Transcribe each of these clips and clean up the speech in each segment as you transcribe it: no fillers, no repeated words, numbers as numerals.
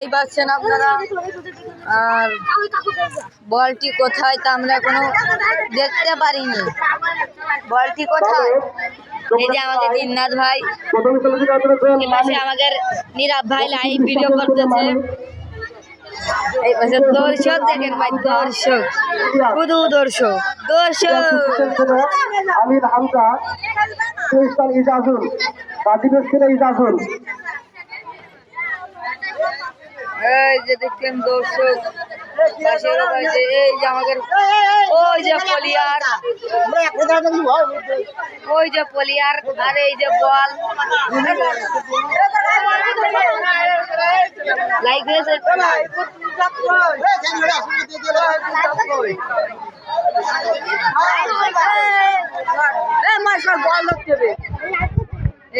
এই পাচ্ছেন আপনারা। আর বলটি কোথায় তা আমরা এখনো দেখতে পারিনি। বলটি কোথায়? এই যে আমাদের জিন্নাত ভাই, এই পাশে আমাদের নীরব ভাই লাইভ ভিডিও করতেছে। এই পাশে দর্শক দেখেন ভাই, দর্শক শুধু দর্শক দর্শক। আমির হামজা ইজাজুল কাদিমের ছেলে ইজাজুল। এই যে দেখেন দর্শক, এই যে আমাদের ওই যে পলিয়ার, ওই যে পলিয়ার, আর এই যে বল লাইক হয়েছে।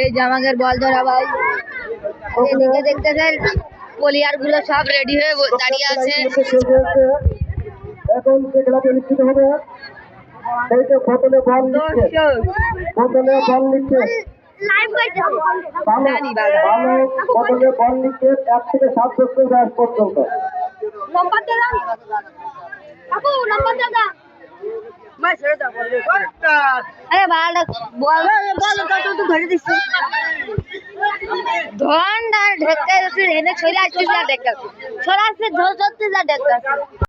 এই যে আমাদের বল ধরা ভাই, এদিকে দেখতেছেন প্লেয়ার গুলো সব রেডি হয়ে দাঁড়িয়ে আছে। এখন যে খেলাটি অনুষ্ঠিত হবে এই যে বোতলে বল নিচ্ছে, বোতলে বল নিচ্ছে, বোতলে বল নিচ্ছে 1 থেকে 7 বছর বয়স পর্যন্ত। আরে ভালো বল ধরে দিচ্ছি, ধন ঢেকা এনে চলে আসছে, ঢেকা চলে আসছে, ধরতে যা ঢেকা।